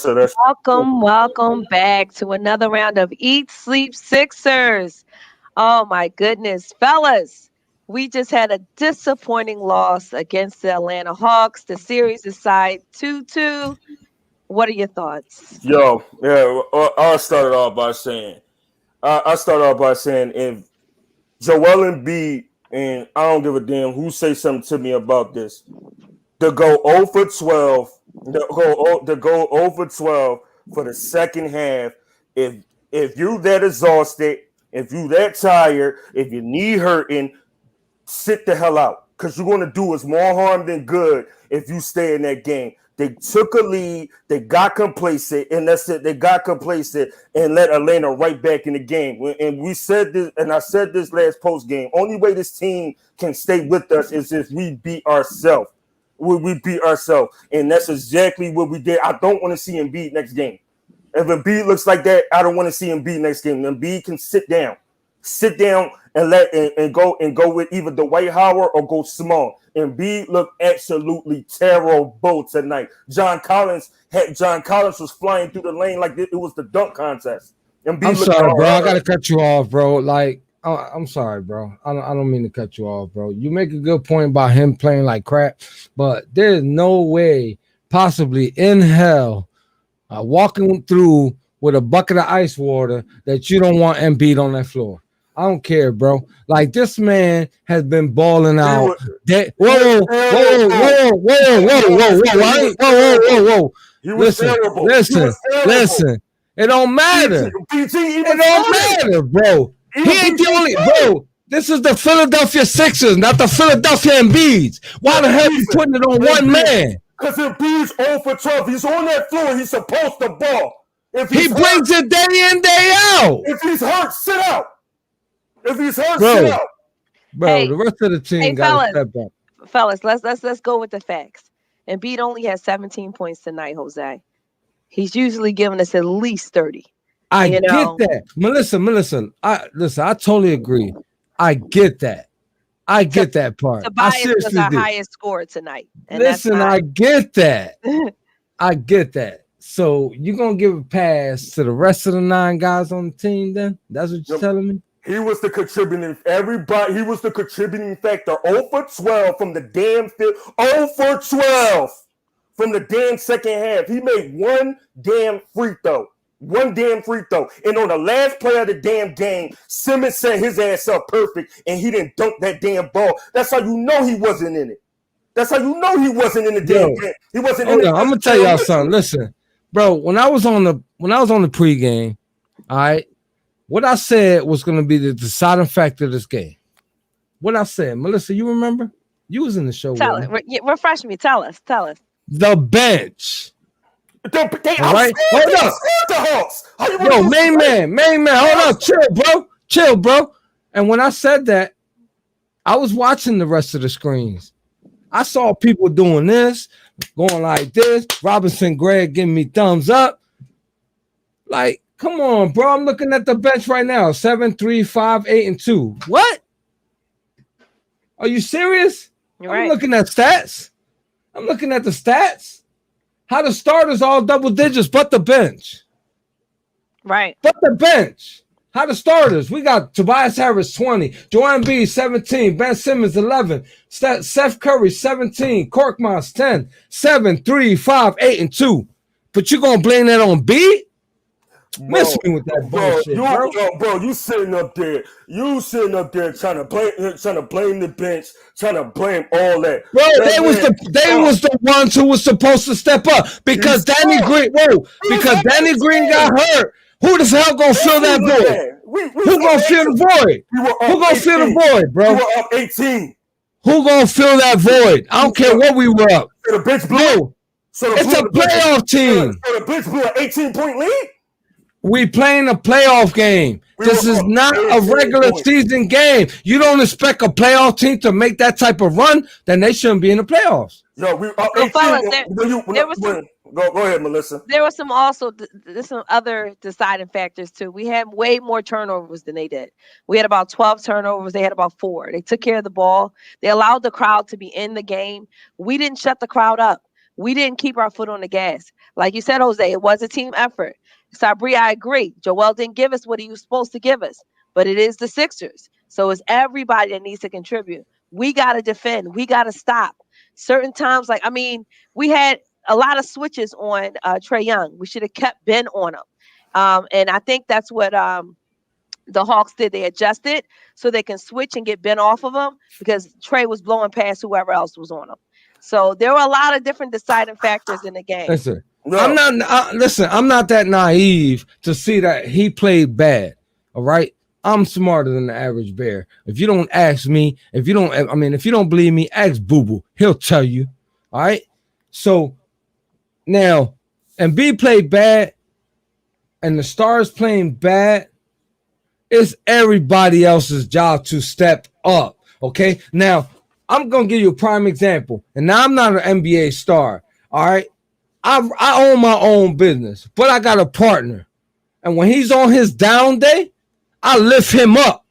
So that's Welcome back to another round of Eat Sleep Sixers. Oh my goodness, fellas. We just had a disappointing loss against the Atlanta Hawks. The series is tied 2-2. What are your thoughts? yo, yeah. I'll start it off by saying, I start off by saying, if Joel Embiid, and I don't give a damn who say something to me about this, to go 0 for 12, to go 0 for 12 for the second half. If if you that exhausted, if you that tired, if your knee hurting, sit the hell out, because you're going to do us more harm than good if you stay in that game. They took a lead, they got complacent, and that's it. They got complacent and let Atlanta right back in the game. And we said this, and I said this last post game. Only way this team can stay with us is if we beat ourselves. We beat ourselves, and that's exactly what we did. I don't want to see Embiid next game. If Embiid looks like that, I don't want to see Embiid next game. Embiid can sit down and go with either Dwight Howard or go small. Embiid looked absolutely terrible tonight. John Collins was flying through the lane like it was the dunk contest. Embiid I'm sorry, bro. I gotta cut you off, bro. Like, I'm sorry, bro. I don't mean to cut you off, bro. You make a good point about him playing like crap, but there's no way, possibly in hell, walking through with a bucket of ice water that you don't want Embiid on that floor. I don't care, bro. Like, this man has been balling out. Whoa. Listen. It don't matter. It don't matter, bro. He ain't the only, bro. This is the Philadelphia Sixers, not the Philadelphia Embiids. Why the hell are you putting it on one man? Because Embiid's 0 for 12. He's on that floor. He's supposed to ball. He brings it day in, day out. If he's hurt, sit out. If he's hurt, sit out. Bro, hey, the rest of the team got to step up. Fellas, let's go with the facts. Embiid only has 17 points tonight, Jose. He's usually giving us at least 30. I get that. Melissa, I totally agree. I get that. I get that part. Tobias was our highest scorer tonight. Listen, I get that. I get that. So you're going to give a pass to the rest of the 9 guys on the team then? That's what you're telling me? He was the contributing factor. 0 for 12 from the damn field. 0 for 12 from the damn second half. He made one damn free throw. And on the last play of the damn game, Simmons set his ass up perfect, and he didn't dunk that damn ball. That's how you know he wasn't in it. That's how you know he wasn't in the damn game. He wasn't in it. I'm gonna tell y'all something. Listen, bro, when I was on the pregame, all right, what I said was gonna be the deciding factor of this game. What I said, Melissa, you remember? You was in the show. Refresh me. Tell us. The bench. They right? Hold up. The Hawks. Yo, main man. Hold up. Chill, bro. And when I said that, I was watching the rest of the screens. I saw people doing this, going like this. Robinson Greg giving me thumbs up. Like, come on, bro. I'm looking at the bench right now. 7, 3, 5, 8, and 2. What? Are you serious? Right. I'm looking at stats. I'm looking at the stats. How the starters all double digits, but the bench. Right. But the bench. How the starters? We got Tobias Harris 20, Joel Embiid 17, Ben Simmons 11, Seth Curry 17, Korkmaz 10, 7, 3, 5, 8, and 2. But you gonna blame that on B? Miss me with that bullshit, bro. You sitting up there trying to blame the bench, trying to blame all that. Bro, they was the ones who was supposed to step up because Danny Green got hurt. Who the hell gonna fill that void? Who gonna fill the void? Who gonna fill the void, bro? We were up 18. Who gonna fill that void? I don't care what we were up. So the bench blew. It's a playoff team. So the bench blew an 18-point lead. We playing a playoff game. This is not a regular season game. You don't expect a playoff team to make that type of run, then they shouldn't be in the playoffs. No, we are 18. Go ahead, Melissa. There was some other deciding factors too. We had way more turnovers than they did. We had about 12 turnovers. They had about 4. They took care of the ball. They allowed the crowd to be in the game. We didn't shut the crowd up. We didn't keep our foot on the gas. Like you said, Jose, it was a team effort. Sabri, I agree. Joel didn't give us what he was supposed to give us, but it is the Sixers. So it's everybody that needs to contribute. We got to defend. We got to stop. Certain times, we had a lot of switches on Trae Young. We should have kept Ben on him. And I think that's what the Hawks did. They adjusted so they can switch and get Ben off of him because Trae was blowing past whoever else was on him. So there were a lot of different deciding factors in the game. Listen, I'm not that naive to see that he played bad. All right. I'm smarter than the average bear. If you don't ask me, if you don't believe me, ask Boo Boo. He'll tell you. All right. So Now, Embiid played bad, and the Stars playing bad. It's everybody else's job to step up. Okay. Now, I'm gonna give you a prime example, and now I'm not an NBA star. All right. I own my own business, but I got a partner. And when he's on his down day, I lift him up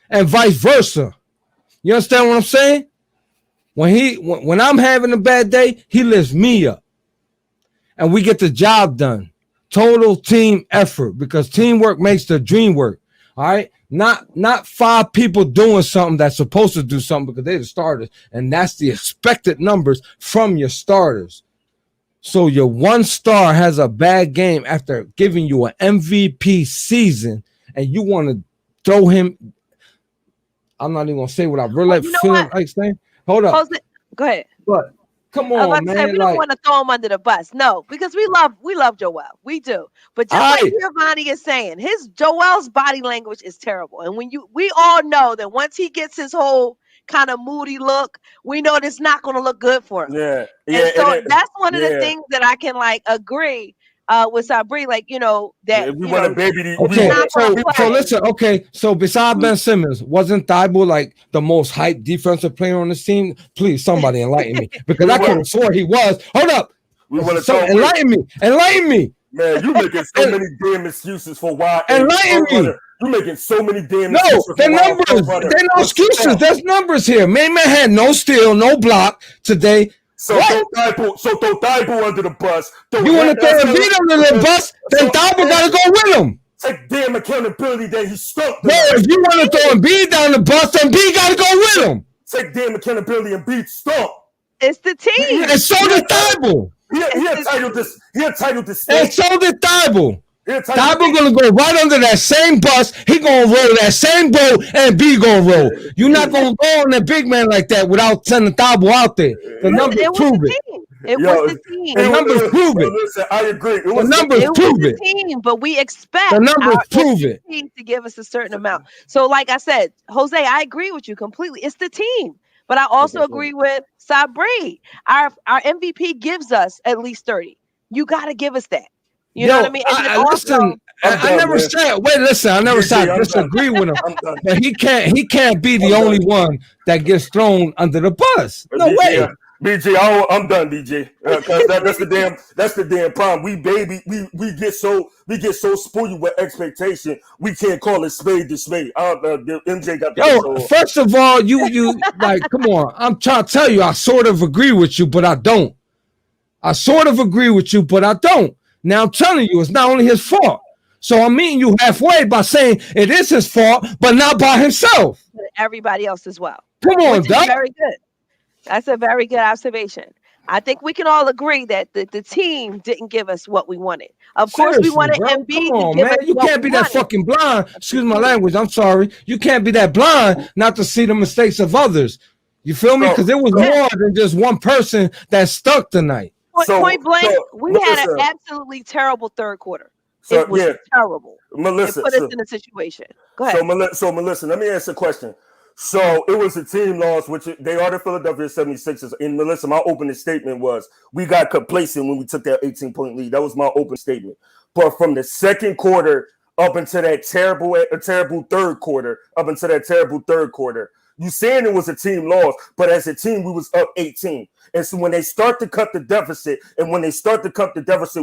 and vice versa. You understand what I'm saying? When I'm having a bad day, he lifts me up and we get the job done. Total team effort, because teamwork makes the dream work. All right. Not 5 people doing something that's supposed to do something because they're the starters. And that's the expected numbers from your starters. So your one star has a bad game after giving you an MVP season, and you want to throw him. I'm not even gonna say what I really feel like saying. Hold up. Go ahead. But come on, man. We don't want to throw him under the bus. No, because we love Joel. We do. But just like Giovanni is saying, Joel's body language is terrible. And we all know that once he gets his whole kind of moody look, we know it's not going to look good for him. Yeah. And so that's one of the things that I can agree with Sabri, that we want a baby. So listen, okay. So besides Ben Simmons, wasn't Thibault the most hyped defensive player on the team? Please, somebody enlighten me, because I could have swore he was. Hold up. Enlighten me. Man, you making so many damn excuses for why. Enlighten me. You're making so many damn excuses. No, they're numbers. They're no excuses. There's numbers here. Man had no steal, no block today. So throw Thibault under the bus. You want to throw Embiid under the bus? Then Thibault got to go with him. Take damn accountability that he stuck. No, if you want to throw Embiid down the bus, then Embiid got to go with him. Take damn accountability and Embiid stuck. It's the team. And so did Thibault. He entitled this. And so did Thibault. Thibault gonna go right under that same bus. He gonna roll that same boat, and B gonna roll. You're not gonna go on that big man like that without sending Thibault out there. The numbers prove it. It was the team. The numbers prove it. Listen, I agree. The numbers prove it. Team, but we expect the numbers prove it to give us a certain amount. So, like I said, Jose, I agree with you completely. It's the team. But I also agree with Sabri. Our MVP gives us at least 30. You got to give us that. You know what I mean? I never said. Wait, listen. I never said I disagree with him. But he can't be the only one that gets thrown under the bus. No way. Yeah. BG, I'm done, DJ. That's the damn problem. We get so spoiled with expectation. We can't call it spade to spade. MJ got the first of all, you come on. I'm trying to tell you, I sort of agree with you, but I don't. Now I'm telling you, it's not only his fault. So I'm meeting you halfway by saying it is his fault, but not by himself. Everybody else as well. Come on, Doc. Very good. That's a very good observation. I think we can all agree that the team didn't give us what we wanted. Of course, we wanted Embiid to give us you can't be that fucking blind. Excuse my language. I'm sorry. You can't be that blind not to see the mistakes of others. You feel me? Because it was more than just one person that stuck tonight. Point blank, we had an absolutely terrible third quarter. It was terrible. Melissa, it put us in a situation. Go ahead. So Melissa, let me ask a question. So it was a team loss, which they are the Philadelphia 76ers. And Melissa, my opening statement was we got complacent when we took that 18-point lead. That was my open statement. But from the second quarter up into that terrible third quarter, you saying it was a team loss, but as a team, we was up 18. And so when they start to cut the deficit,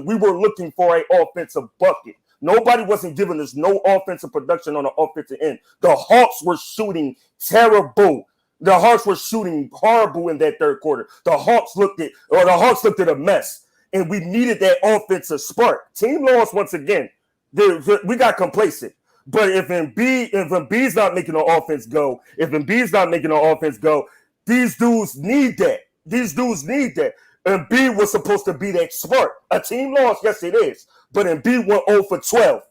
we were looking for an offensive bucket. Nobody wasn't giving us no offensive production on the offensive end. The Hawks were shooting terrible. The Hawks were shooting horrible in that third quarter. The Hawks looked at a mess, and we needed that offensive spark. Team loss once again. We got complacent. But if Embiid's not making the offense go, these dudes need that. Embiid was supposed to be that spark. A team loss, yes, it is. But Embiid went 0 for 12.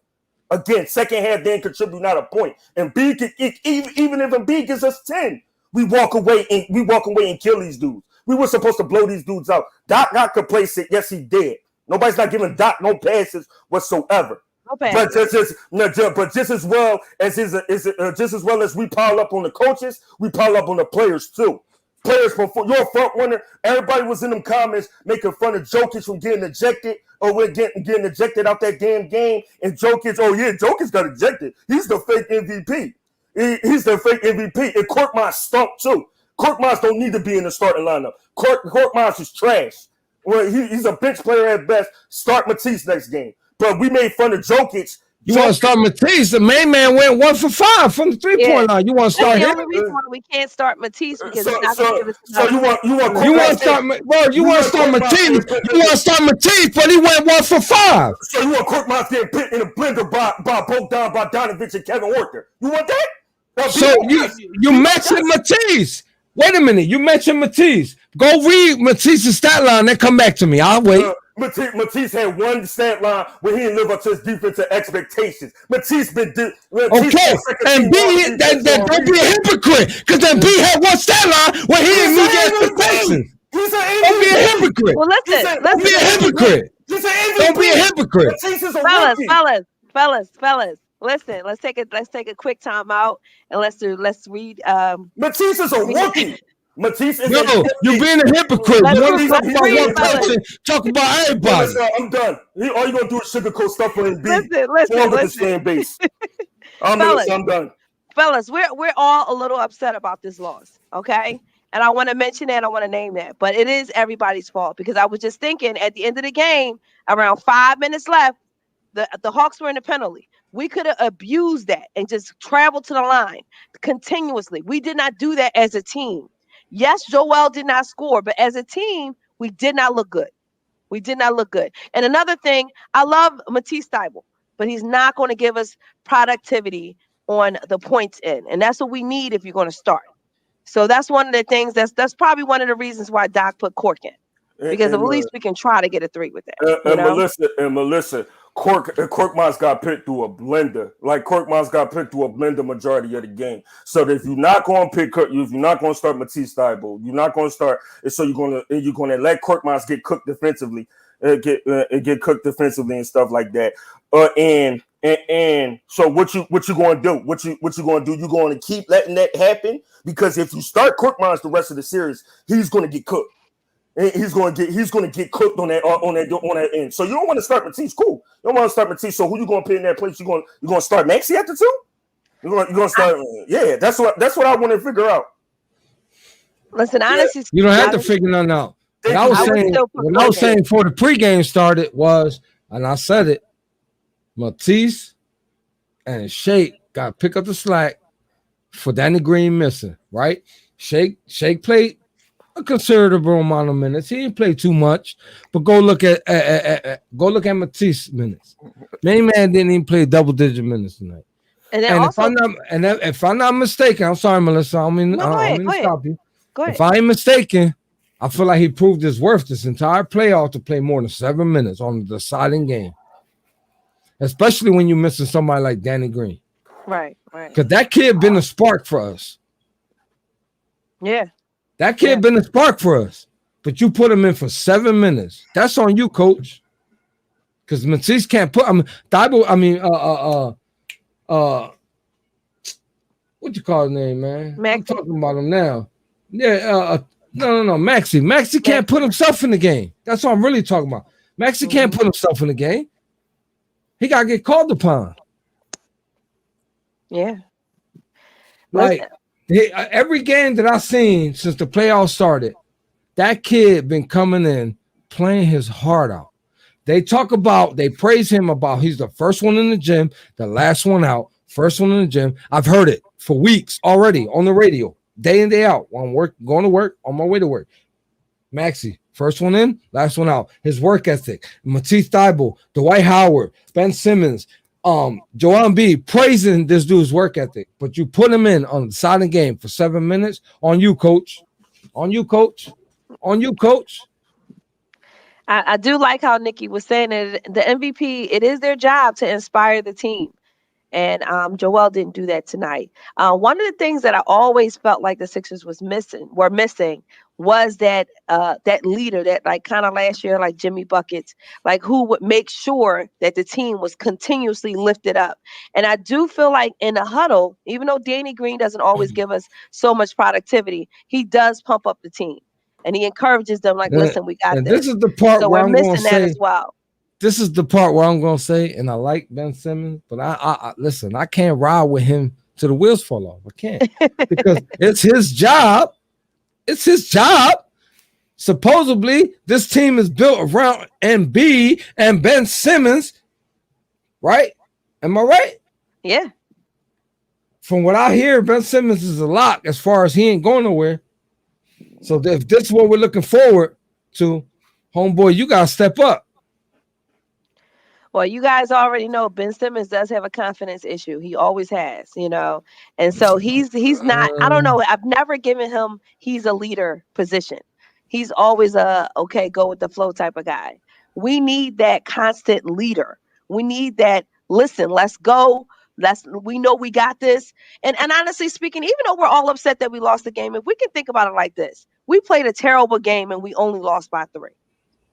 Again, second half didn't contribute not a point. Embiid even if Embiid gives us 10, we walk away and kill these dudes. We were supposed to blow these dudes out. Doc got complacent. Yes, he did. Nobody's not giving Doc no passes whatsoever. But just as well as we pile up on the coaches, we pile up on the players too. players before. You're a front runner. Everybody was in them comments making fun of Jokic from getting ejected or we're getting ejected out that damn game. And Jokic, Jokic got ejected. He's the fake MVP. He's the fake MVP. And Korkmaz stunk too. Korkmaz don't need to be in the starting lineup. Korkmaz is trash. Well, he's a bench player at best. Start Matisse next game. But we made fun of Jokic. You want to start Matisse? The main man went 1 for 5 from the 3-point line. You want to start him? The only reason why we can't start Matisse because it's not going to give us. So you want to start, bro? You want to start Matisse? You want to start Matisse, but he went 1 for 5. So you want Korkmaz getting put in a blender by Bogdanovich and Kevin Walker? You want that? So you mentioned Matisse. Wait a minute. You mentioned Matisse. Go read Matisse's stat line and come back to me. I'll wait. Matisse had one stat line where he didn't live up to his defensive expectations. Matisse been okay, and B, don't be a hypocrite, because then B had one stat line where he didn't meet the expectations. Don't be a hypocrite. Well, listen. Don't be a hypocrite. Don't be a hypocrite. Fellas. Listen, let's take a quick time out and let's read. Matisse is a rookie. Matisse is you're being a hypocrite. You want to talk about one person, talk about everybody. I'm done. All you're going to do is sugarcoat stuff for him. Listen. I'm done. Fellas, we're all a little upset about this loss, okay? And I want to mention that, I want to name that. But it is everybody's fault because I was just thinking at the end of the game, around 5 minutes left, the Hawks were in the penalty. We could have abused that and just traveled to the line continuously. We did not do that as a team. Yes, Joel did not score, but as a team, we did not look good. And another thing, I love Matisse Thybulle, but he's not going to give us productivity on the points in. And that's what we need if you're going to start. So that's one of the things that's probably one of the reasons why Doc put Cork in. Because at least we can try to get a 3 with that. Melissa, Korkmaz got picked through a blender. Like Korkmaz got picked through a blender majority of the game. So that if you're not going to pick, if you're not going to start Matisse Thybulle, you're not going to start. So you're going to let Korkmaz get cooked defensively, get cooked defensively and stuff like that. And so what you going to do? What you going to do? You're going to keep letting that happen because if you start Korkmaz the rest of the series, he's going to get cooked. He's going to get cooked on that end. So you don't want to start Matisse. Cool. You don't want to start Matisse. So who you going to put in that place? You going to start Maxey at the 2? You're going to start. Yeah, that's what I want to figure out. Listen, honestly, you don't have to figure nothing out. What I was saying before the pregame started was, and I said it, Matisse and Shake got to pick up the slack for Danny Green missing. Right? Shake played a considerable amount of minutes. He didn't play too much, but go look at Matisse minutes. Main man didn't even play double-digit minutes tonight. And if I'm not mistaken, I'm sorry, Melissa. I mean, I don't mean to stop you. Go ahead. If I ain't mistaken, I feel like he proved his worth this entire playoff to play more than 7 minutes on the deciding game, especially when you're missing somebody like Danny Green. Right. Because that kid been a spark for us. Yeah. That kid been a spark for us, but you put him in for 7 minutes. That's on you, coach. Because Matisse can't put. What you call his name, man? Maxey. I'm talking about him now. Yeah. No. Maxey. Maxey can't put himself in the game. That's what I'm really talking about. Maxey can't put himself in the game. He gotta get called upon. Yeah. Like. Every game that I've seen since the playoffs started, that kid been coming in playing his heart out. They praise him about he's the first one in the gym, the last one out, first one in the gym. I've heard it for weeks already on the radio, day in, day out. When I'm going to work, on my way to work. Maxey, first one in, last one out. His work ethic. Matisse Thybulle, Dwight Howard, Ben Simmons, Joel Embiid praising this dude's work ethic, but you put him in on the side of the game for 7 minutes. On you, coach. I do like how Nikki was saying that the MVP, it is their job to inspire the team. And Joel didn't do that tonight. One of the things that I always felt like the Sixers were missing was that that leader that like kind of last year, like Jimmy Buckets, like who would make sure that the team was continuously lifted up. And I do feel like in the huddle, even though Danny Green doesn't always give us so much productivity, he does pump up the team and he encourages them like, And, listen, we got and this. this is the part So where we're I'm going to missing that as say, well. this is the part where I'm going to say, and I like Ben Simmons, but I listen, I can't ride with him to the wheels fall off. I can't, because it's his job. It's his job. Supposedly, this team is built around Embiid and Ben Simmons, right? Am I right? Yeah. From what I hear, Ben Simmons is a lock as far as he ain't going nowhere. So if this is what we're looking forward to, homeboy, you got to step up. Well, you guys already know Ben Simmons does have a confidence issue. He always has, you know. And so he's not, I don't know. I've never given him he's a leader position. He's always a okay, go with the flow type of guy. We need that constant leader. We need that, listen, let's go. We know we got this. And honestly speaking, even though we're all upset that we lost the game, if we can think about it like this, we played a terrible game and we only lost by 3.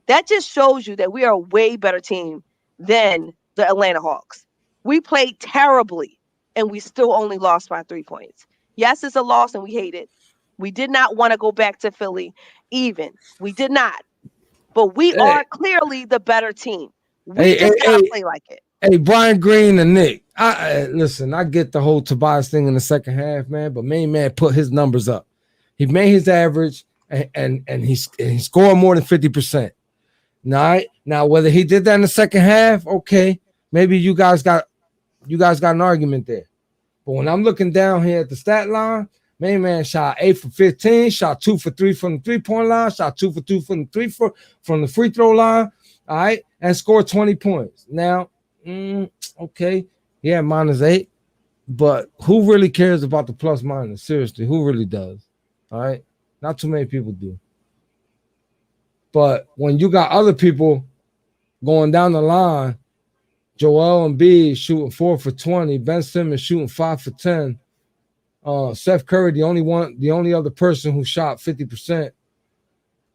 That just shows you that we are a way better team than the Atlanta Hawks. We played terribly and we still only lost by 3 points. Yes, it's a loss and we hate it. We did not want to go back to Philly even. We did not. But we are clearly the better team. We just gotta play like it. Hey, Brian Green and Nick, listen, I get the whole Tobias thing in the second half, man, but main man put his numbers up. He made his average and he scored more than 50%. Now, whether he did that in the second half, okay, maybe you guys got an argument there. But when I'm looking down here at the stat line, main man shot 8 for 15, shot 2 for 3 from the 3-point line, shot 2 for 2 from the from the free throw line, all right, and scored 20 points. Now, okay, yeah, -8, but who really cares about the plus minus? Seriously, who really does? All right, not too many people do. But when you got other people going down the line, Joel Embiid shooting 4 for 20, Ben Simmons shooting 5 for 10, Seth Curry, the only other person who shot 50%,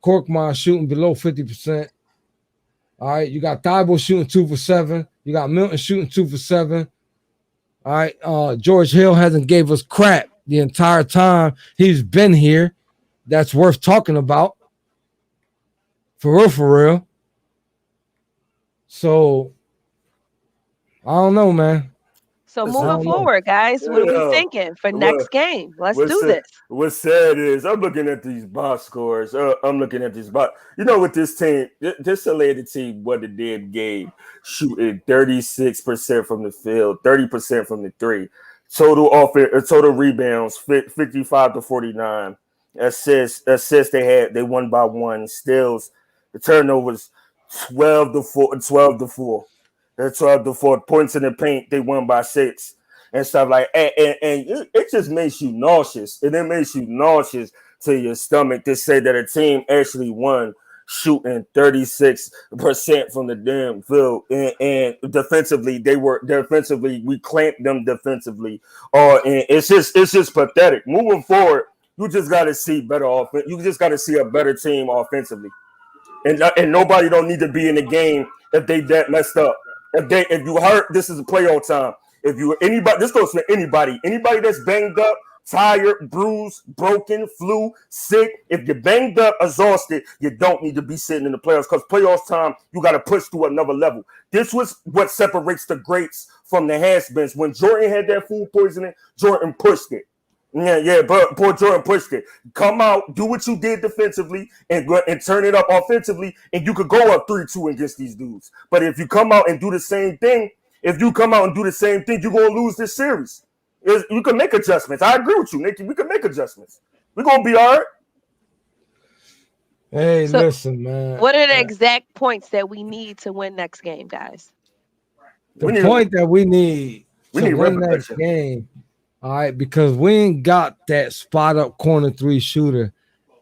Korkmaz shooting below 50%. All right, you got Thibault shooting 2 for 7. You got Milton shooting 2 for 7. All right, George Hill hasn't gave us crap the entire time he's been here. That's worth talking about. For real. So, I don't know, man. So moving forward, guys, what are we thinking for next game? Let's do this. What's sad is I'm looking at these box scores. I'm looking at these box. You know, with this team, this Atlanta team, what it did game, shooting 36% from the field, 30% from the 3. Total rebounds, 55 to 49. Assists they won by 1. Steals, the turnovers 12 to 4. That's 12 to 4 points in the paint. They won by 6 and stuff like and it just makes you nauseous. And it makes you nauseous to your stomach to say that a team actually won shooting 36% from the damn field. And defensively, we clamped them defensively. And it's just pathetic. Moving forward, you just got to see better offense. You just got to see a better team offensively. And nobody don't need to be in the game if they that messed up. If you hurt, this is a playoff time. This goes for anybody that's banged up, tired, bruised, broken, flu, sick. If you're banged up, exhausted, you don't need to be sitting in the playoffs because playoffs time, you got to push to another level. This was what separates the greats from the has-beens. When Jordan had that food poisoning, Jordan pushed it. Yeah, but poor Jordan pushed it. Come out, do what you did defensively, and turn it up offensively, and you could go up 3-2 against these dudes. But if you come out and do the same thing, you're going to lose this series. You can make adjustments. I agree with you, Nicky. We can make adjustments. We're going to be all right. Hey, so listen, man. What are the exact points that we need to win next game, guys? The point that we need to win next game. All right, because we ain't got that spot up corner 3 shooter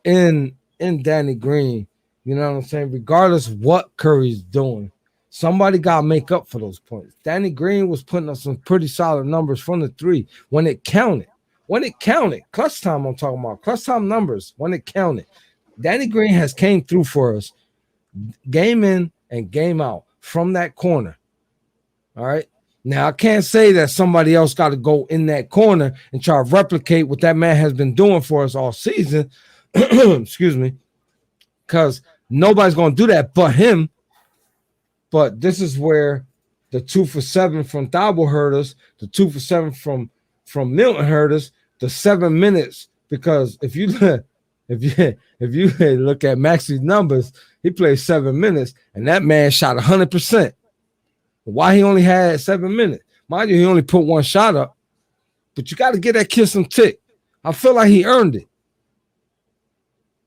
in Danny Green. You know what I'm saying? Regardless of what Curry's doing, somebody got to make up for those points. Danny Green was putting up some pretty solid numbers from the 3 when it counted. Clutch time I'm talking about. Clutch time numbers when it counted. Danny Green has came through for us game in and game out from that corner. All right. Now, I can't say that somebody else got to go in that corner and try to replicate what that man has been doing for us all season. Excuse me. Because nobody's going to do that but him. But this is where the 2 for 7 from Thabo hurt us. The 2 for 7 from Milton hurt us. The 7 minutes, because if you look at Maxi's numbers, he played 7 minutes, and that man shot 100%. Why he only had 7 minutes? Mind you, he only put one shot up, but you got to get that kid some tick. I feel like he earned it.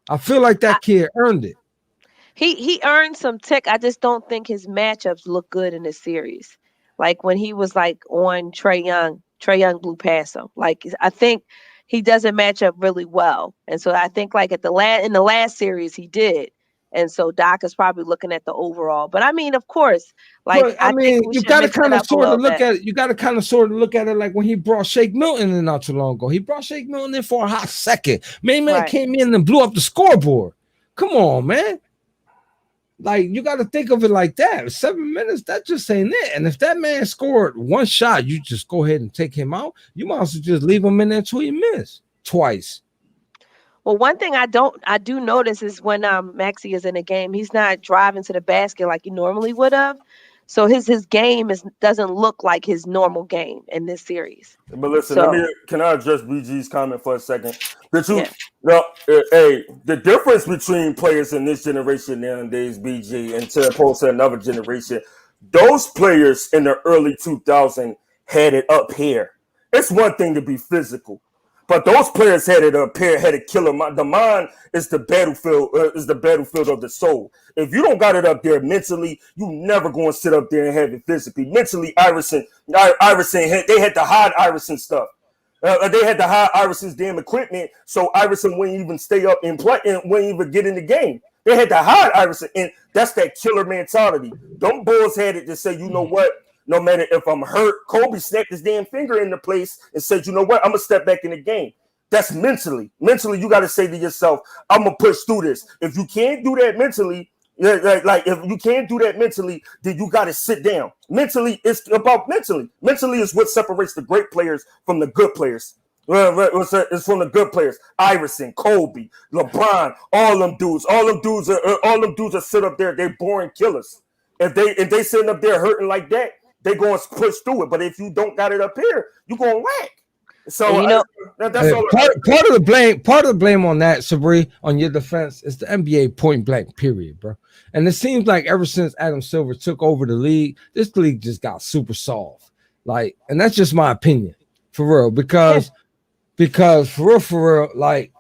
I feel like that kid earned it. He earned some tick. I just don't think his matchups look good in this series. Like when he was like on Trae Young blew past him. Like I think he doesn't match up really well. And so I think like in the last series he did. And so Doc is probably looking at the overall. But I mean, of course, like but, I mean, you got to kind of sort of look at it. You got to kind of sort of look at it like when he brought Shake Milton in not too long ago. He brought Shake Milton in for a hot second. Man came in and blew up the scoreboard. Come on, man. Like, you got to think of it like that. 7 minutes, that just ain't it. And if that man scored one shot, you just go ahead and take him out. You might as well just leave him in there until he missed twice. Well, one thing I do notice is when Maxey is in a game, he's not driving to the basket like he normally would have. So his game doesn't look like his normal game in this series. But listen, can I address BG's comment for a second? The difference between players in this generation nowadays, BG, and to opposed to another generation, those players in the early 2000s had it up here. It's one thing to be physical. But those players had it up here, had a killer mind. The mind is the battlefield, of the soul. If you don't got it up there mentally, you never going to sit up there and have it physically. Mentally, Iverson, they had to hide Iverson stuff. They had to hide Iverson's damn equipment, so Iverson wouldn't even stay up and play and wouldn't even get in the game. They had to hide Iverson, and that's that killer mentality. Them boys had it to say, you know what? No matter if I'm hurt, Kobe snapped his damn finger into place and said, you know what? I'm going to step back in the game. That's mentally. Mentally, you got to say to yourself, I'm going to push through this. If you can't do that mentally, if you can't do that mentally, then you got to sit down. Mentally, it's about mentally. Mentally is what separates the great players from the good players. It's from the good players. Iverson, Kobe, LeBron, all them dudes are sit up there. They're boring killers. If they sitting up there hurting like that, they going to push through it. But if you don't got it up here, you going to whack. So that's all. Part of the blame on that, Sabri, on your defense, is the NBA point blank period, bro. And it seems like ever since Adam Silver took over the league, this league just got super soft. Like, and that's just my opinion, for real. Because for real, like,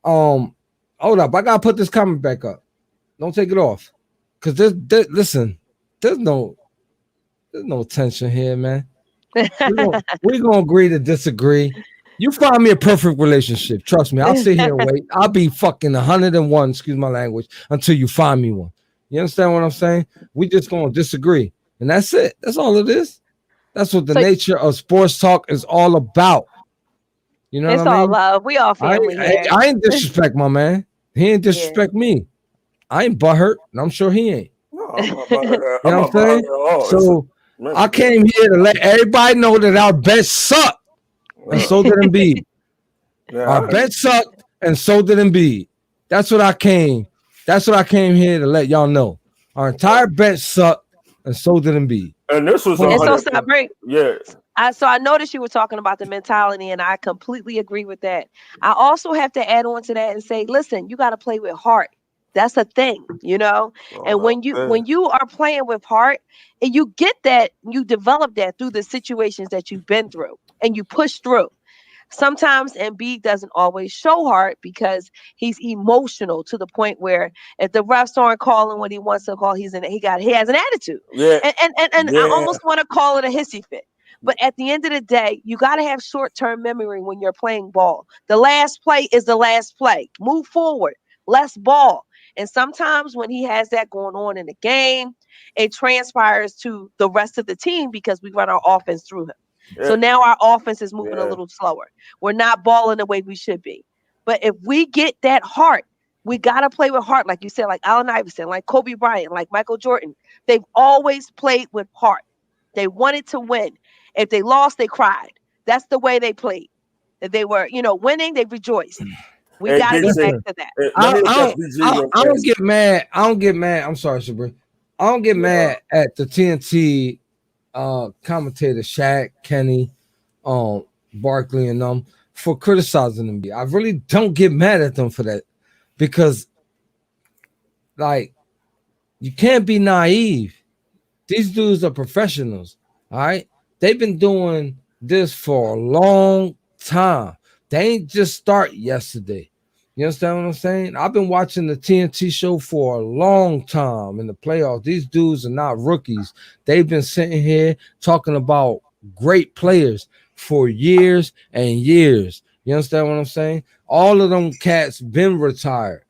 hold up, I gotta put this comment back up. Don't take it off, because there's no tension here, man. We're gonna agree to disagree. You find me a perfect relationship. Trust me, I'll sit here and wait. I'll be fucking 101, excuse my language, until you find me one. You understand what I'm saying? We just gonna disagree. And that's it. That's all it is. That's what the nature of sports talk is all about. You know it's what I mean? all love. We all family here. I ain't disrespect my man. He ain't disrespect me. I ain't butthurt, and I'm sure he ain't. No, you know what I'm saying? So I came here to let everybody know that our bets suck, and so did Embiid. Our bets sucked, and so did Embiid. That's what I came here to let y'all know. Our entire bench sucked, and so did Embiid. And this was So I noticed you were talking about the mentality, and I completely agree with that. I also have to add on to that and say, listen, you got to play with heart. That's a thing, you know. And when you are playing with heart, and you get that, you develop that through the situations that you've been through, and you push through. Sometimes Embiid doesn't always show heart because he's emotional to the point where if the refs aren't calling what he wants to call, he has an attitude. Yeah. And I almost want to call it a hissy fit. But at the end of the day, you got to have short-term memory when you're playing ball. The last play is the last play. Move forward. Less ball. And sometimes when he has that going on in the game, it transpires to the rest of the team because we run our offense through him. Yeah. So now our offense is moving a little slower. We're not balling the way we should be. But if we get that heart, We got to play with heart, like you said, like Allen Iverson, like Kobe Bryant, like Michael Jordan. They've always played with heart. They wanted to win. If they lost, they cried. That's the way they played. If they were, winning, they rejoiced. We Hey, got to Big get G, back to that. let me I address BG real don't fast. get mad. I don't get mad. I'm sorry, Sabrina. I don't get mad at the TNT commentator Shaq, Kenny, Barkley, and them for criticizing them. I really don't get mad at them for that because, like, you can't be naive. These dudes are professionals. All right, they've been doing this for a long time. They ain't just start yesterday. You understand what I'm saying? I've been watching the TNT show for a long time in the playoffs. These dudes are not rookies. They've been sitting here talking about great players for years and years. You understand what I'm saying? All of them cats been retired.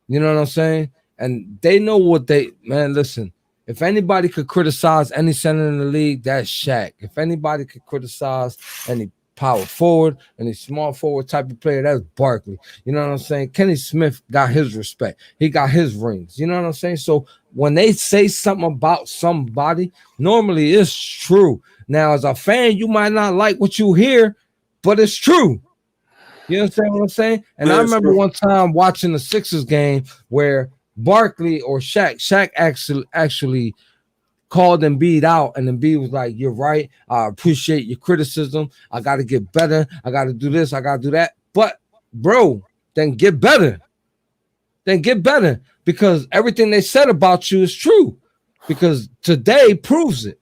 You know what I'm saying? And they know what listen, if anybody could criticize any center in the league, that's Shaq. If anybody could criticize any power forward and a small forward type of player, that's Barkley. You know what I'm saying? Kenny Smith got his respect. He got his rings. You know what I'm saying? So when they say something about somebody, normally it's true. Now, as a fan, you might not like what you hear, but it's true. You understand what I'm saying? And I remember one time watching the Sixers game where Barkley or Shaq actually called Embiid out, and Embiid was like, "You're right. I appreciate your criticism. I got to get better. I got to do this. I got to do that." But, bro, then get better. Then get better because everything they said about you is true. Because today proves it.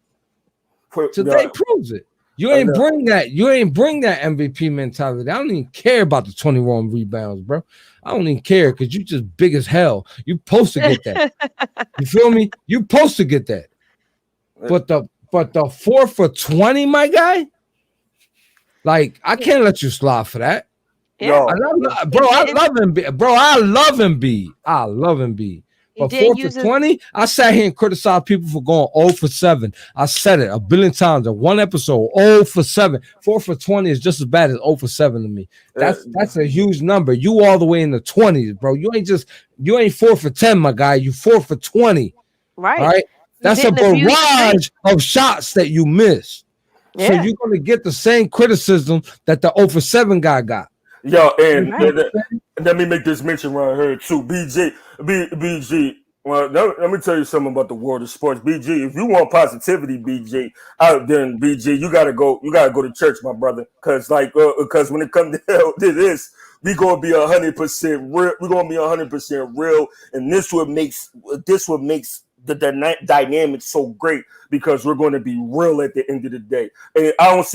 Today proves it. You ain't bring that. You ain't bring that MVP mentality. I don't even care about the 21 rebounds, bro. I don't even care because you just big as hell. You supposed to get that. You feel me? You supposed to get that. But the 4 for 20, my guy, like I can't let you slide for that. Yeah, I love Embiid. Bro, I love Embiid. I love Embiid. But 4 for 20, I sat here and criticized people for going 0 for 7. I said it a billion times in one episode. 0 for 7. 4 for 20 is just as bad as 0 for 7 to me. That's a huge number. You all the way in the 20s, bro. You ain't 4 for 10, my guy. You 4 for 20. Right. All right. That's a barrage of shots that you miss. Yeah. So you're going to get the same criticism that the 0 for 7 guy got. Yo, and let me make this mention right here too. BG. Well, let me tell you something about the world of sports. BG, if you want positivity, BG, then BG, you gotta go to church, my brother. Cause when it comes to this, we gonna be 100% real. We're gonna be 100% real, and this what makes the dynamic so great because we're going to be real at the end of the day. And I don't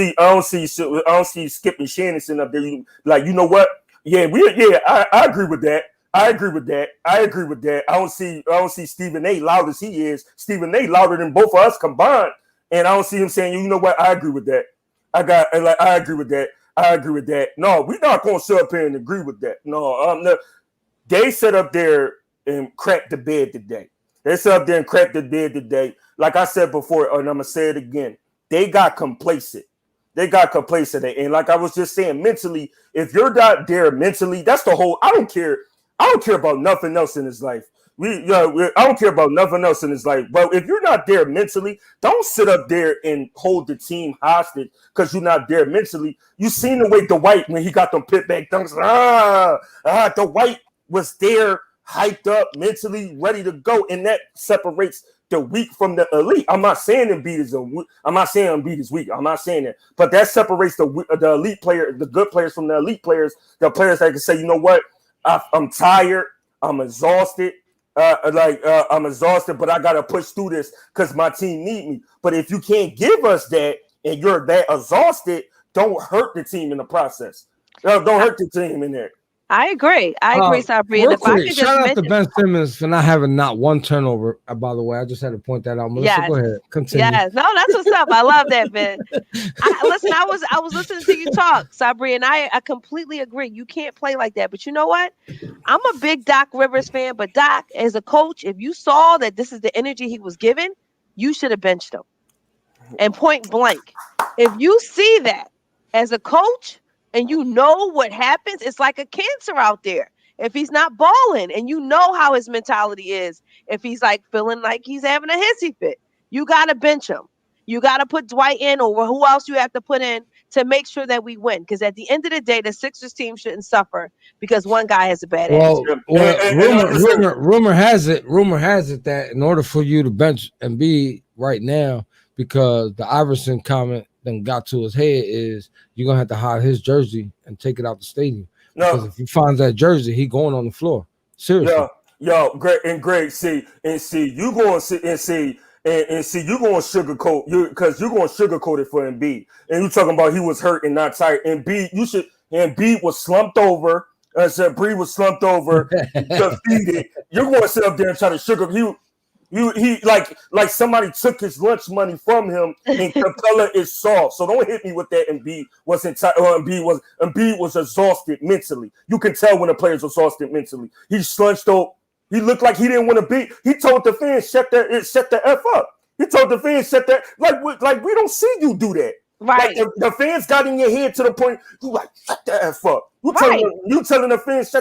see Skip and Shannon sitting up there like, you know what? I agree with that. I agree with that. I don't see Stephen A loud as he is. Stephen A louder than both of us combined. And I don't see him saying, you know what? I agree with that. I agree with that. I agree with that. No, we're not going to sit up here and agree with that. No, they sat up there and cracked the bed today. They sat up there and cracked the bed today. Like I said before, and I'm going to say it again. They got complacent. And like I was just saying, mentally, if you're not there mentally, that's the whole, I don't care about nothing else in his life. I don't care about nothing else in his life. But if you're not there mentally, don't sit up there and hold the team hostage because you're not there mentally. You seen the way Dwight, when he got them pit back dunks, Dwight was there, hyped up, mentally ready to go, and that separates the weak from the elite. I'm not saying Embiid is weak. I'm not saying that, but that separates the elite player, the good players from the elite players, the players that can say, you know what, I'm tired, I'm exhausted, I'm exhausted, but I gotta push through this because my team need me. But if you can't give us that and you're that exhausted, don't hurt the team in the process. Don't hurt the team in there. I agree, Sabrina. Shout out to Ben Simmons for not having not one turnover. By the way, I just had to point that out. Melissa, go ahead. Continue. Yes, no, that's what's up. I love that, Ben. I was listening to you talk, Sabrina, and I completely agree. You can't play like that. But you know what? I'm a big Doc Rivers fan, but Doc, as a coach, if you saw that this is the energy he was given, you should have benched him. And point blank, if you see that as a coach, and you know what happens, it's like a cancer out there. if he's not balling, and you know how his mentality is. If he's like feeling like he's having a hissy fit, you gotta bench him. You gotta put Dwight in, or who else you have to put in to make sure that we win. Because at the end of the day, the Sixers team shouldn't suffer because one guy has a bad attitude. Rumor has it that in order for you to bench Embiid right now, because the Iverson comment then got to his head, is you're gonna have to hide his jersey and take it out the stadium. No. Because if he finds that jersey, he going on the floor. Seriously. Yo, great. See, you going to see. And see, you're going to sugarcoat because you're going to sugarcoat it for Embiid. And you're talking about he was hurt and not tired. Embiid was slumped over. I said Bree was slumped over, defeated. You're going to sit up there and try to sugarcoat. He like somebody took his lunch money from him, and Capella is soft. So don't hit me with that. Embiid was exhausted mentally. You can tell when a player's exhausted mentally. He slunched over. He looked like he didn't want to beat. He told the fans, shut the F up. He told the fans, shut that. Like we don't see you do that. Right. Like the fans got in your head to the point, you like, shut the F up. You telling the fans,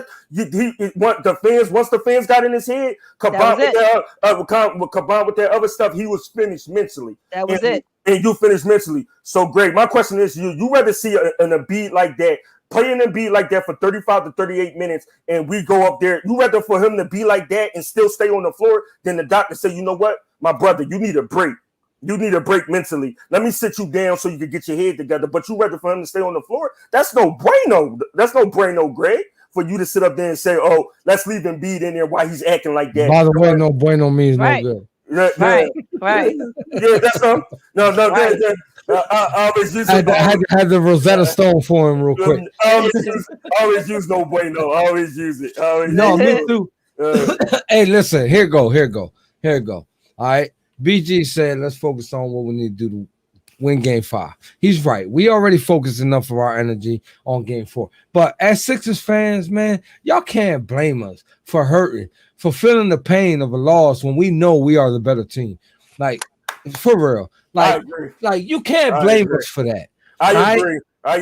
once the fans got in his head, combined with that other stuff, he was finished mentally. That was it. And you finished mentally. So great. My question is, you rather see an Embiid like that, playing Embiid like that for 35 to 38 minutes, and we go up there, you rather for him to be like that and still stay on the floor than the doctor say, you know what, my brother, you need a break. You need a break mentally. Let me sit you down so you can get your head together. But you rather for him to stay on the floor? That's no braino. That's no braino, Greg, for you to sit up there and say, oh, let's leave Embiid in there while he's acting like that. By the way, no bueno means no good. Right. Yeah, that's no. Right. I always use had the Rosetta Stone for him real quick. I always use no bueno. I always use it. Me too. Hey, listen, here go. All right. BG said, let's focus on what we need to do to win game 5. He's right. We already focused enough of our energy on game 4. But as Sixers fans, man, y'all can't blame us for hurting, for feeling the pain of a loss when we know we are the better team. Like, for real. Like you can't blame us for that. I agree.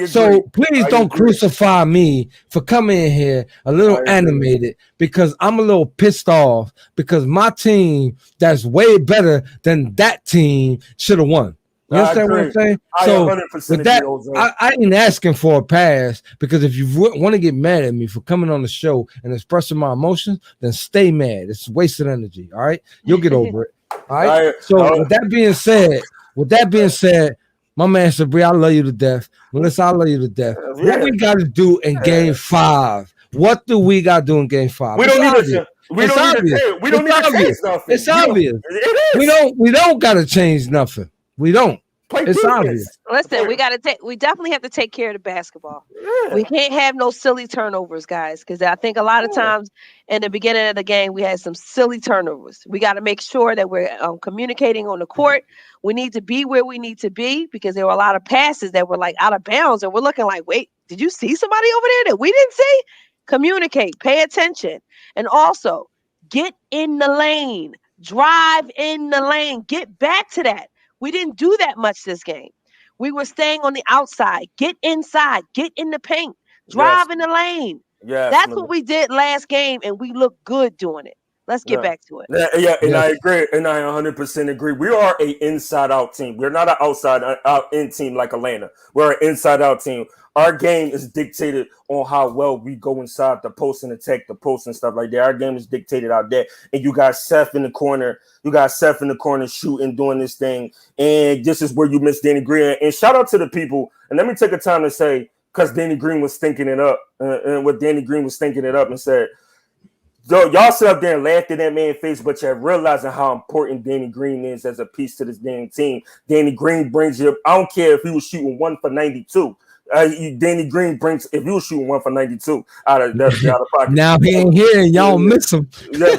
So please don't crucify me for coming in here a little animated, because I'm a little pissed off because my team that's way better than that team should have won. You understand what I'm saying? So with that, I ain't asking for a pass, because if you want to get mad at me for coming on the show and expressing my emotions, then stay mad. It's wasted energy. All right, you'll get over it. All right. So with that being said, my man Sabri, I love you to death. Melissa, I love you to death. What we got to do in game 5? What do we got to do in game 5? We don't need to change nothing. It's obvious. We don't got to change nothing. We don't. It's obvious. Listen, we definitely have to take care of the basketball. Yeah. We can't have no silly turnovers, guys, because I think a lot of times in the beginning of the game we had some silly turnovers. We got to make sure that we're communicating on the court. We need to be where we need to be, because there were a lot of passes that were like out of bounds, and we're looking like, wait, did you see somebody over there that we didn't see? Communicate, pay attention, and also get in the lane, drive in the lane, get back to that. We didn't do that much this game. We were staying on the outside. Get inside. Get in the paint. Drive in the lane. Yes, that's what we did last game, and we look good doing it. Let's get back to it. I agree, and I 100% agree. We are an inside-out team. We're not an outside-out-in team like Atlanta. We're an inside-out team. Our game is dictated on how well we go inside the post and attack the post and stuff like that. Our game is dictated out there. And you got Seth in the corner. Shooting, doing this thing. And this is where you miss Danny Green. And shout out to the people. And let me take a time to say, because Danny Green was thinking it up. And said, y'all sit up there and laughed at that man's face, but you're realizing how important Danny Green is as a piece to this damn team. Danny Green brings you up. I don't care if he was shooting 1 for 92. Danny Green brings, if he was shooting 1 for 92 out of pocket. Now he ain't here and y'all miss him. Yeah,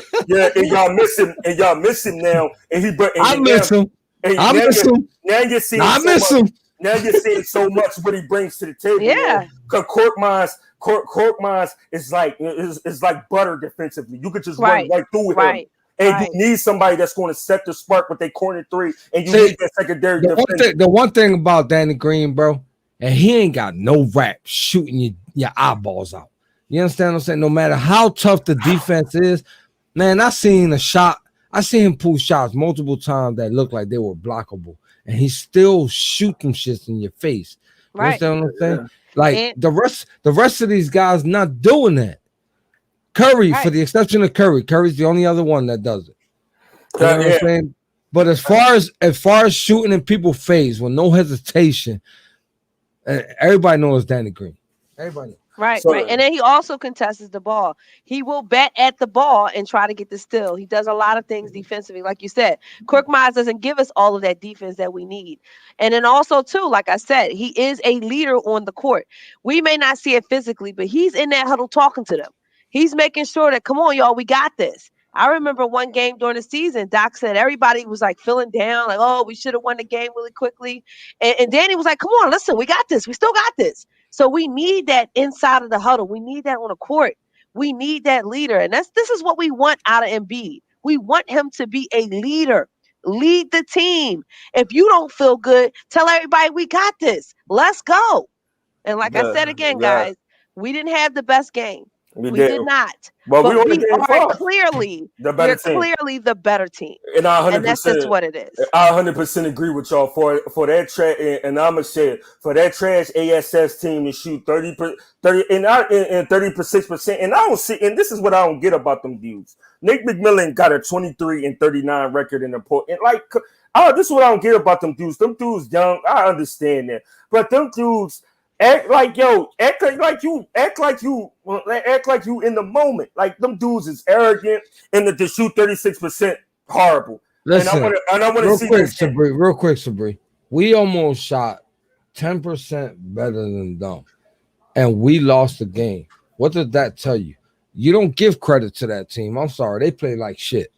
and y'all miss him now. And I miss him. Now you're seeing Now you're seeing so much what he brings to the table. Yeah. Because Korkmaz is like butter defensively. You could just run right through him. And you need somebody that's going to set the spark with their corner 3, and you need that secondary defense. The one thing about Danny Green, bro, and he ain't got no rap shooting your eyeballs out. You understand what I'm saying? No matter how tough the defense is, man, I seen him pull shots multiple times that looked like they were blockable, and he still shoot them shits in your face. You Right. understand what I'm saying? Yeah. Like And- the rest of these guys not doing that. Curry, Right. for the exception of Curry's the only other one that does it. You know what I'm saying? But as far as shooting in people's face with no hesitation, everybody knows Danny Green. Everybody knows. Right, So- right. And then he also contests the ball. He will bet at the ball and try to get the steal. He does a lot of things defensively. Like you said, Korkmaz doesn't give us all of that defense that we need. And then also, too, like I said, he is a leader on the court. We may not see it physically, but he's in that huddle talking to them. He's making sure that, come on, y'all, we got this. I remember one game during the season, Doc said everybody was like feeling down, like, oh, we should have won the game really quickly. And Danny was like, come on, listen, we got this. We still got this. So we need that inside of the huddle. We need that on the court. We need that leader. And this is what we want out of Embiid. We want him to be a leader. Lead the team. If you don't feel good, tell everybody we got this. Let's go. And like I said again, guys, we didn't have the best game. We did not. But we we only game are 5. clearly The better team. clearly the better team. And I 100%, And that's just what it is. I 100% agree with y'all for that trash. And I'm gonna say for that trash ASS team to shoot 30 and 36%. And I don't see. And this is what I don't get about them dudes. Nick McMillan got a 23-39 record in the port. And like, this is what I don't get about them dudes. Them dudes young. I understand that, but them dudes. Act like you in the moment. Like them dudes is arrogant and that they shoot 36% horrible. Listen, and I want to see this. Real quick, Sabri. We almost shot 10% better than them, and we lost the game. What does that tell you? You don't give credit to that team. I'm sorry, they play like shit.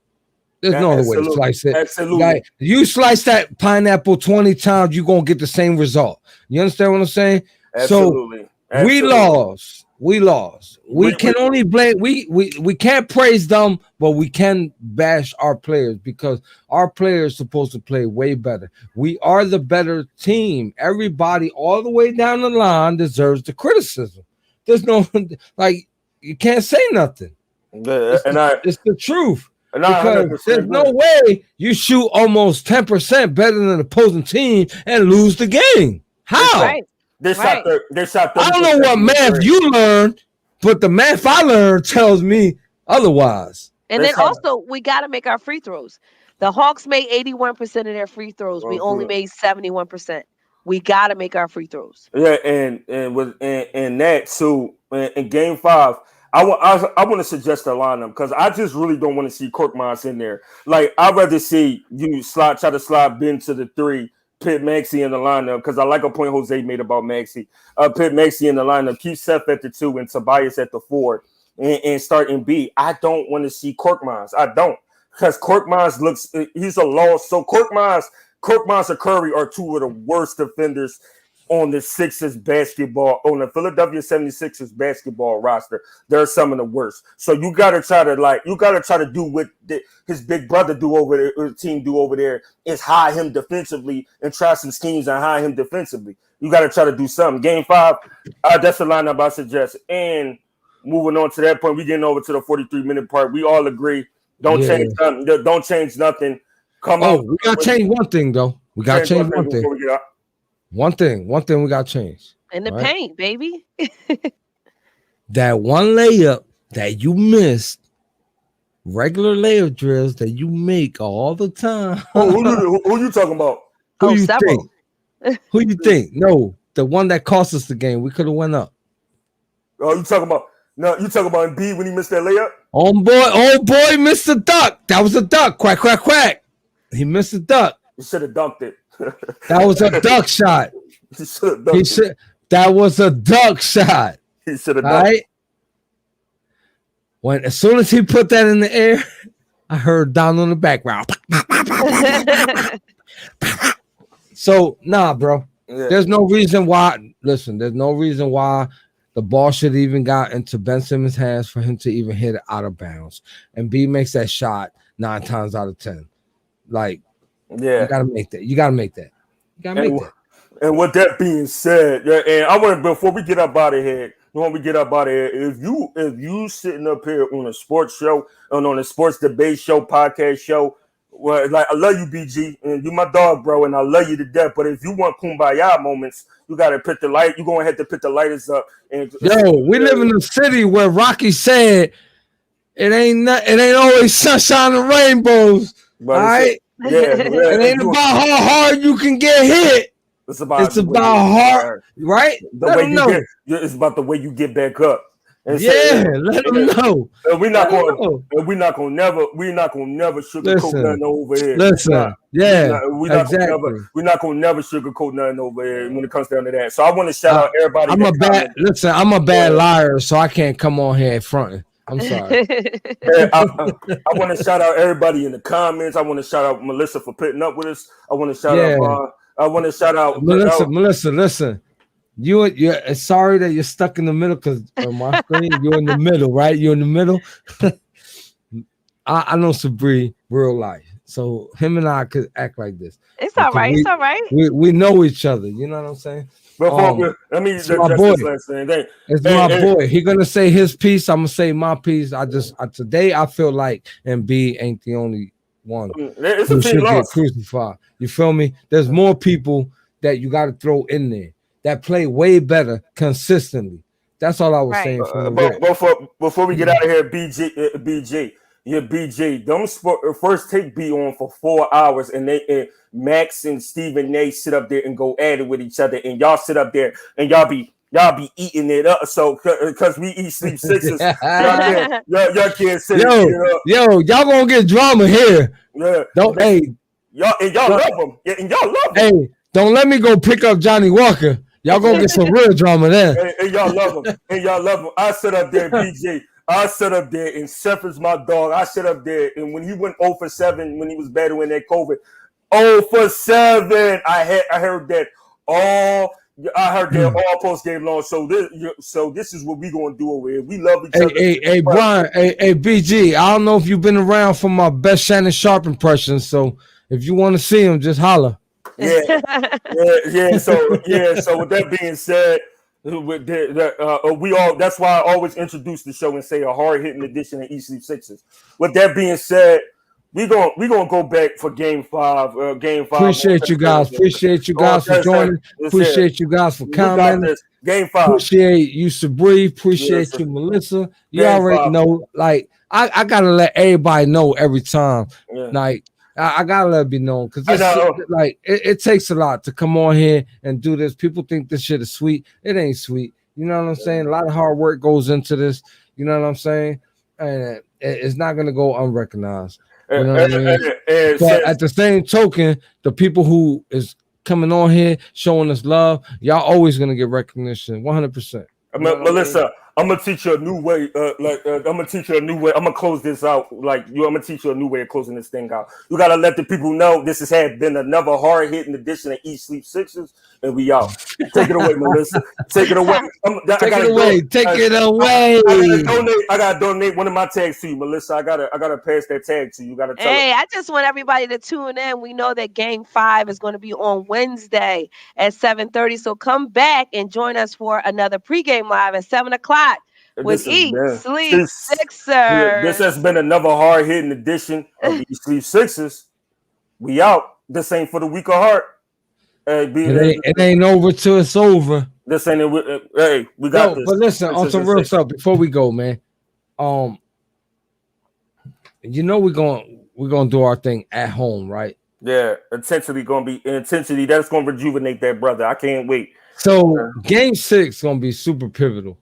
There's no other way to slice it. Absolutely. Like, you slice that pineapple 20 times, you're gonna get the same result. You understand what I'm saying? Absolutely. So we lost. We can only blame. We can't praise them, but we can bash our players because our players supposed to play way better. We are the better team. Everybody all the way down the line deserves the criticism. There's no like you can't say nothing. It's the truth. Because there's no way you shoot almost 10% better than the opposing team and lose the game. How? Right. They shot 30%. I don't know what math you learned, but the math I learned tells me otherwise. And then also, we got to make our free throws. The Hawks made 81% of their free throws. We only made 71%. We got to make our free throws. Yeah, and that too. In Game 5, I want to suggest a lineup because I just really don't want to see Korkmaz in there. Like I'd rather see you try to slide Ben to the 3. Pit Maxey in the lineup because I like a point Jose made about Maxey. Pit Maxey in the lineup, keep Seth at the 2 and Tobias at the 4 and start Embiid. I don't want to see Korkmaz. I don't because Korkmaz he's a loss. So Korkmaz and Curry are 2 of the worst defenders on the on the Philadelphia 76ers basketball roster. They're some of the worst. So you gotta try to do what his big brother do over there, or the team do over there, is hide him defensively and try some schemes and hide him defensively. You gotta try to do something. Game 5, that's the lineup I suggest. And moving on to that point, we getting over to the 43-minute part. We all agree. Don't change nothing. Don't change nothing. We gotta change one thing though. We gotta change one thing. One thing we got to change. In the paint, baby. That one layup that you missed, regular layup drills that you make all the time. Who you talking about? Who you think? Who you think? No, the one that cost us the game. We could have went up. Oh, you talking about Embiid when he missed that layup? Oh boy, missed the duck. That was a duck. Quack, quack, quack. He missed the duck. He should have dunked it. That was a duck shot. That was a duck shot. He should have dunked. Right? As soon as he put that in the air, I heard down on the background. So, nah, bro. Yeah. There's no reason why. Listen, there's no reason why the ball should even got into Ben Simmons' hands for him to even hit it out of bounds. And B makes that shot 9 times out of 10. Like, you gotta make that. You gotta make that. And with that being said, and I want before we get up out of here, when we get up out of here, if you sitting up here on a sports show and on a sports debate show, podcast show, well, like I love you, BG, and you my dog, bro, and I love you to death. But if you want kumbaya moments, you gotta put the light. You're gonna have to put the lighters up. And we live in a city where Rocky said it ain't always sunshine and rainbows. All right, it ain't about how hard you can get hit. It's about hard, right? Let them know. It's about the way you get back up. And let them know. And we're not gonna never sugarcoat nothing over here. Listen, we're not gonna never sugarcoat nothing over here when it comes down to that. So I want to shout out everybody. I'm a bad liar, so I can't come on here fronting. I'm sorry. I want to shout out everybody in the comments. I want to shout out Melissa for putting up with us. I want to shout out Melissa. Listen, you're sorry that you're stuck in the middle because on my screen you're in the middle, right? You're in the middle. I know Sabri real life, so him and I could act like this. It's all right. It's all right. We know each other. You know what I'm saying? It's my boy. It's my boy. He gonna say his piece. I'm gonna say my piece. Today I feel like MB ain't the only one who should get crucified. You feel me? There's more people that you got to throw in there that play way better consistently. That's all I was saying. Before we get out of here, BG. Yeah, BG. Them first take be on for 4 hours, and Max and Stephen A sit up there and go at it with each other, and y'all sit up there and y'all be eating it up. So because we eat sleep sixes, y'all can't sit. Y'all gonna get drama here. Yeah, y'all love them. Yeah, and y'all love them. Hey, don't let me go pick up Johnny Walker. Y'all gonna get some real drama there. And y'all love them. I sit up there, BJ. I sit up there, and Seth is my dog. I sit up there, and when he went 0 for 7 when he was battling that COVID, 0 for 7. I heard that all post game long. So this is what we gonna do over here. We love each other. Hey, Brian. Hey, BG. I don't know if you've been around for my best Shannon Sharp impression. So if you want to see him, just holler. Yeah. So with that being said. That's why I always introduce the show and say a hard hitting edition of East Sleep Sixers. With that being said, we gonna go back for game 5. Game 5. Appreciate you guys for joining. Appreciate you guys for commenting. Game 5. Appreciate you, Sabri. Appreciate you, Melissa. You already know. Like I gotta let everybody know every time. Yeah. Like. I gotta let it be known because it takes a lot to come on here and do this. People think this shit is sweet. It ain't sweet. You know what I'm saying? A lot of hard work goes into this. You know what I'm saying? And it's not gonna go unrecognized. You know what I mean? But at the same token, the people who is coming on here showing us love, y'all always gonna get recognition. 100%. Melissa, I'm gonna teach you a new way. I'm gonna teach you a new way. I'm gonna close this out. I'm gonna teach you a new way of closing this thing out. You gotta let the people know this has been another hard hitting edition of Eat Sleep Sixers, and we out. Take it away, Melissa. Take it away. Take it away. I gotta donate one of my tags to you, Melissa. I gotta pass that tag to you. You gotta tell I just want everybody to tune in. We know that Game 5 is going to be on Wednesday at 7:30. So come back and join us for another pregame live at 7:00. With Eat Sleep Sixers. This has been another hard hitting edition of Eat Sleep Sixers. We out. This ain't for the weak of heart. It ain't over till it's over. This ain't it. Hey, we got this. But listen, on some real stuff before we go, man. You know we're gonna do our thing at home, right? Yeah, intentionally that's gonna rejuvenate that brother. I can't wait. So game 6 gonna be super pivotal.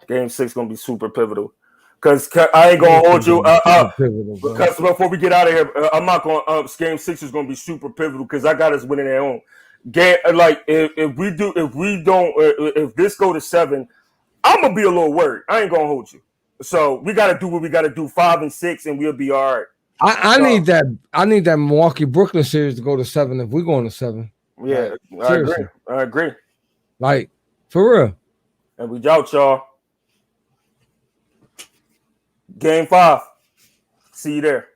Game 6 gonna be super pivotal. Cause I ain't gonna hold you. Because before we get out of here, I'm not gonna. Game 6 is gonna be super pivotal because I got us winning at home. If this go to 7, I'm gonna be a little worried. I ain't gonna hold you. So we gotta do what we gotta do. 5 and 6, and we'll be all right. I need that Milwaukee Brooklyn series to go to 7 if we're going to 7. Yeah, I agree. Like for real. And we out, y'all. Game 5. See you there.